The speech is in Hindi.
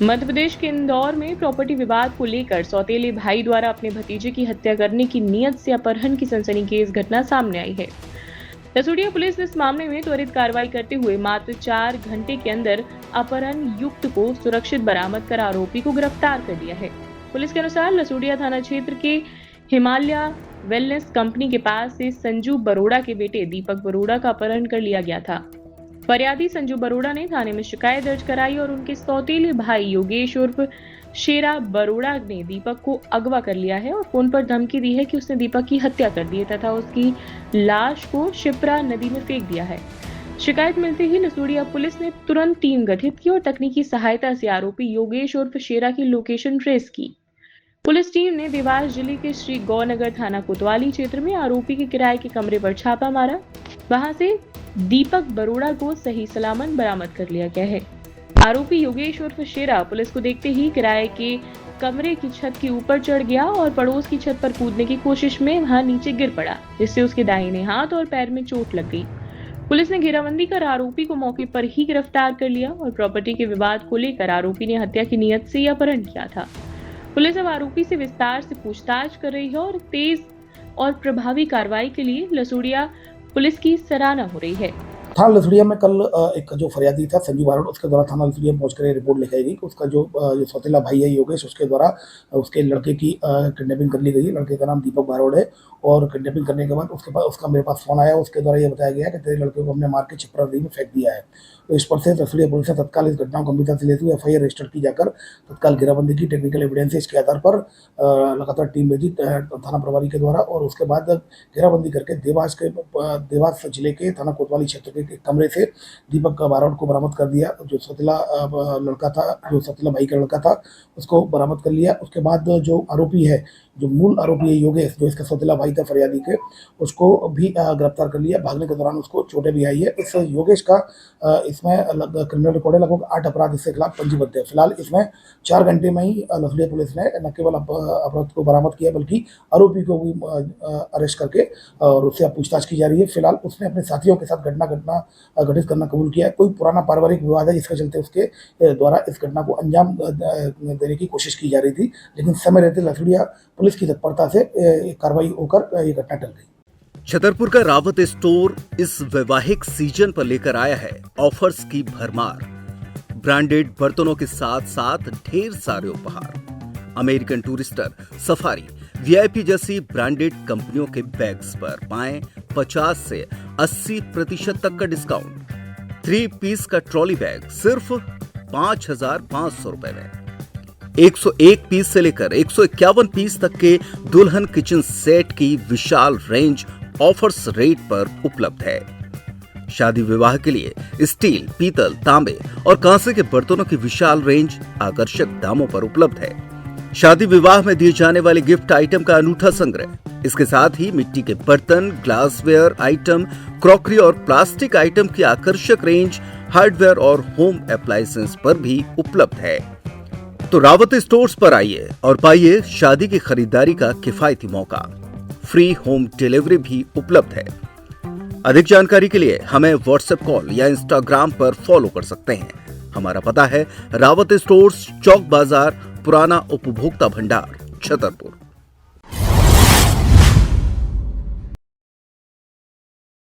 मध्य प्रदेश के इंदौर में प्रॉपर्टी विवाद को लेकर सौतेले भाई द्वारा अपने भतीजे की हत्या करने की नीयत से अपहरण की सनसनीखेज घटना सामने आई है। लसूड़िया पुलिस ने इस मामले में त्वरित कार्रवाई करते हुए मात्र 4 घंटे के अंदर अपहरण युक्त को सुरक्षित बरामद कर आरोपी को गिरफ्तार कर लिया है। पुलिस के अनुसार लसूड़िया थाना क्षेत्र के हिमालय वेलनेस कंपनी के पास से संजू बरोड़ा के बेटे दीपक बरोड़ा का अपहरण कर लिया गया था। फरियादी संजू बरोड़ा ने थाने में शिकायत दर्ज कराई और उनके सौतेले भाई योगेश उर्फ शेरा बरोड़ा ने दीपक को अगवा कर लिया है और फोन पर धमकी दी है कि उसने दीपक की हत्या कर दी है तथा उसकी लाश को शिप्रा नदी में फेंक दिया है। शिकायत मिलते ही लसूड़िया पुलिस ने तुरंत टीम गठित की और तकनीकी सहायता से आरोपी योगेश उर्फ शेरा की लोकेशन ट्रेस की। पुलिस टीम ने देवास जिले के श्री गौनगर थाना कोतवाली क्षेत्र में आरोपी के किराए के कमरे पर छापा मारा। वहां से दीपक बरोड़ा को सही सलामत बरामद कर लिया गया है। आरोपी योगेश उर्फ शेरा पुलिस को देखते ही किराए के कमरे की छत के ऊपर चढ़ गया और पड़ोस की छत पर कूदने की कोशिश में वहां नीचे गिर पड़ा, जिससे उसके दाहिने हाथ और पैर में चोट लग गई। पुलिस ने घेराबंदी कर आरोपी को मौके पर ही गिरफ्तार कर लिया और प्रॉपर्टी के विवाद को लेकर आरोपी ने हत्या की नीयत से यह अपहरण किया था। पुलिस अब आरोपी से विस्तार से पूछताछ कर रही है और तेज और प्रभावी कार्रवाई के लिए लसूड़िया पुलिस की सराहना हो रही है। थाना लसूड़िया में कल एक जो फरियादी था संजू बरोड़ा, उसके द्वारा थाना लसूड़िया में पहुंचकर रिपोर्ट लिखाई गई कि उसका जो सौतेला भाई है योगेश, उसके द्वारा उसके लड़के की किडनैपिंग कर ली गई। लड़के का नाम दीपक बरोड़ा है और किडनैपिंग करने के बाद उसका मेरे पास फोन आया। उसके द्वारा ये बताया गया कि तेरे लड़के को हमने मार के छिपरा नदी में फेंक दिया है। तो इस पर से लसूड़िया पुलिस ने तत्काल इस घटना को गंभीरता से लेते हुए एफआईआर रजिस्टर की जाकर तत्काल घेराबंदी की। टेक्निकल एविडेंस है, इसके आधार पर लगातार टीम भेजी थाना प्रभारी के द्वारा और उसके बाद घेराबंदी करके देवास जिले के थाना कोतवाली क्षेत्र के कमरे से दीपक बरोड़ा को बरामद कर दिया। जो सौतेला लड़का था, जो सौतेला भाई का लड़का था, उसको बरामद कर लिया। उसके बाद जो आरोपी है, जो मूल आरोपी है योगेश, जो इसका सौतेला भाई था फरियादी के, उसको भी गिरफ्तार कर लिया। भागने के दौरान उसको चोटें भी आई है। इस योगेश का इसमें क्रिमिनल रिकॉर्ड है, लगभग 8 अपराध इसके खिलाफ पंजीबद्ध है। फिलहाल इसमें 4 घंटे में ही लसूड़िया पुलिस ने न केवल अपराध को बरामद किया बल्कि आरोपी को भी अरेस्ट करके और उससे पूछताछ की जा रही है। फिलहाल उसने अपने साथियों के साथ घटना घटित करना कबूल किया है। कोई पुराना पारिवारिक विवाद है जिसके चलते उसके द्वारा इस घटना को अंजाम देने की कोशिश की जा रही थी, लेकिन समय रहते लसूड़िया पुलिस की तत्परता से कार्रवाई होकर ये घटना टल गई। छतरपुर का रावत स्टोर इस वैवाहिक सीजन पर लेकर आया है ऑफर्स की भरमार। ब्रांडेड बर्तनों के साथ साथ ढेर सारे उपहार। अमेरिकन टूरिस्टर, सफारी, वीआईपी जैसी ब्रांडेड कंपनियों के बैग्स पर पाएं 50 से 80% तक का डिस्काउंट। 3 पीस का ट्रॉली बैग सिर्फ 5,500 रुपए में। 101 पीस से लेकर 151 पीस तक के दुल्हन किचन सेट की विशाल रेंज ऑफर्स रेट पर उपलब्ध है। शादी विवाह के लिए स्टील, पीतल, तांबे और कांसे के बर्तनों की विशाल रेंज आकर्षक दामों पर उपलब्ध है। शादी विवाह में दिए जाने वाले गिफ्ट आइटम का अनूठा संग्रह, इसके साथ ही मिट्टी के बर्तन, ग्लासवेयर आइटम, क्रॉकरी और प्लास्टिक आइटम की आकर्षक रेंज हार्डवेयर और होम अप्लायंसेस पर भी उपलब्ध है। तो रावत स्टोर्स पर आइए और पाइए शादी की खरीदारी का किफायती मौका। फ्री होम डिलीवरी भी उपलब्ध है। अधिक जानकारी के लिए हमें व्हाट्सएप कॉल या इंस्टाग्राम पर फॉलो कर सकते हैं। हमारा पता है रावत स्टोर्स, चौक बाजार, पुराना उपभोक्ता भंडार, छतरपुर।